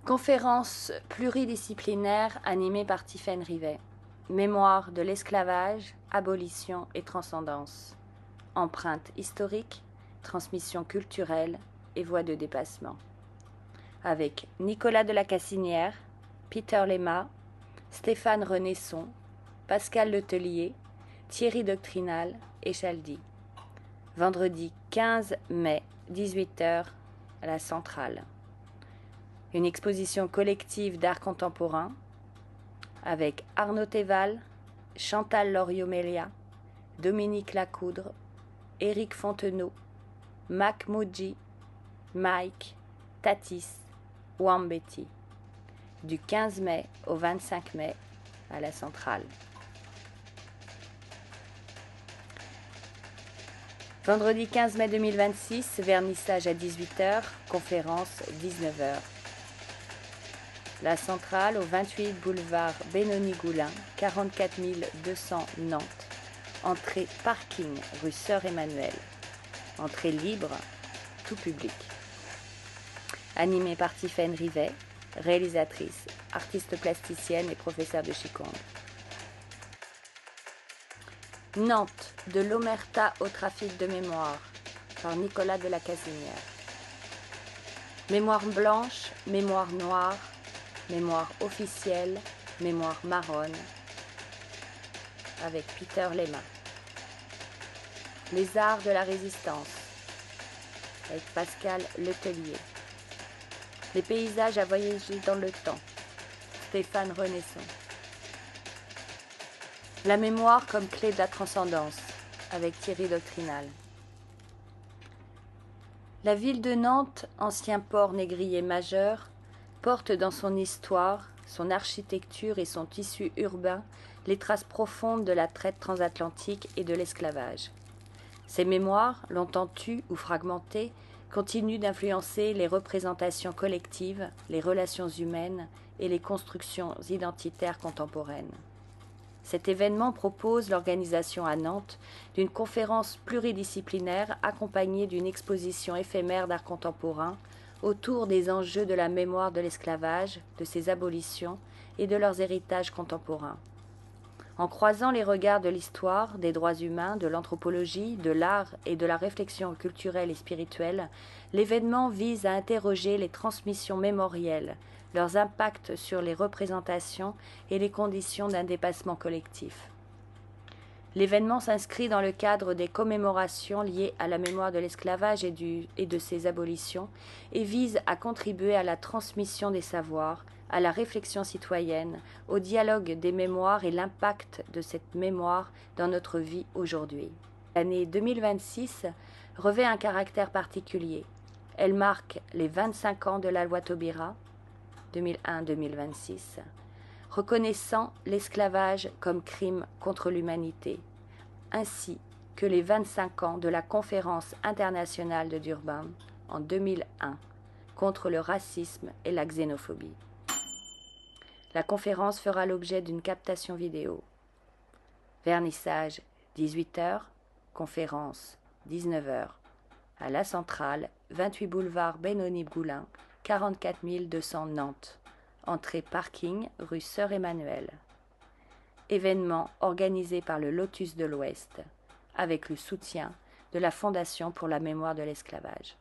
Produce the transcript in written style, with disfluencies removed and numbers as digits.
Conférence pluridisciplinaire animée par Tiphaine Rivet. Mémoire de l'esclavage, abolition et transcendance. Empreinte historique, transmission culturelle et voie de dépassement. Avec Nicolas de la Cassinière, Peter Lema, Stéphane Renesson, Pascal Letellier, Thierry Doctrinal et Chaldy. Vendredi 15 mai, 18h, à la Centrale. Une exposition collective d'art contemporain avec Arnaud Théval, Chantal Loriot-Mélia, Dominique Lacoudre, Éric Fontenot, Mac Moudji, Mike, Tatis, Wambeti. Du 15 mai au 25 mai à la Centrale. Vendredi 15 mai 2026, vernissage à 18h, conférence 19h. La Centrale au 28 boulevard Benoni-Goulin, 44 200 Nantes. Entrée parking rue Sœur-Emmanuel. Entrée libre, tout public. Animée par Tiphaine Rivet, réalisatrice, artiste plasticienne et professeure de Qigong. Nantes, de l'omerta au trafic de mémoire, par Nicolas de la Cassinière. Mémoire blanche, mémoire noire, mémoire officielle, mémoire marronne, avec Peter Lema. Les arts de la résistance, avec Pascal Letellier. Les paysages à voyager dans le temps, Stéphane Renesson. La mémoire comme clé de la transcendance, avec Thierry Doctrinal. La ville de Nantes, ancien port négrier majeur, porte dans son histoire, son architecture et son tissu urbain les traces profondes de la traite transatlantique et de l'esclavage. Ces mémoires, longtemps tues ou fragmentées, continuent d'influencer les représentations collectives, les relations humaines et les constructions identitaires contemporaines. Cet événement propose l'organisation à Nantes d'une conférence pluridisciplinaire accompagnée d'une exposition éphémère d'art contemporain autour des enjeux de la mémoire de l'esclavage, de ses abolitions et de leurs héritages contemporains. En croisant les regards de l'histoire, des droits humains, de l'anthropologie, de l'art et de la réflexion culturelle et spirituelle, l'événement vise à interroger les transmissions mémorielles, leurs impacts sur les représentations et les conditions d'un dépassement collectif. L'événement s'inscrit dans le cadre des commémorations liées à la mémoire de l'esclavage et de ses abolitions et vise à contribuer à la transmission des savoirs, à la réflexion citoyenne, au dialogue des mémoires et l'impact de cette mémoire dans notre vie aujourd'hui. L'année 2026 revêt un caractère particulier. Elle marque les 25 ans de la loi Taubira, 2001-2026, reconnaissant l'esclavage comme crime contre l'humanité, ainsi que les 25 ans de la Conférence internationale de Durban en 2001 contre le racisme et la xénophobie. La conférence fera l'objet d'une captation vidéo. Vernissage 18h, conférence 19h. À la Centrale, 28 boulevard Benoni-Goulin, 44 200 Nantes. Entrée parking rue Sœur-Emmanuel. Événement organisé par le Lotus de l'Ouest, avec le soutien de la Fondation pour la mémoire de l'esclavage.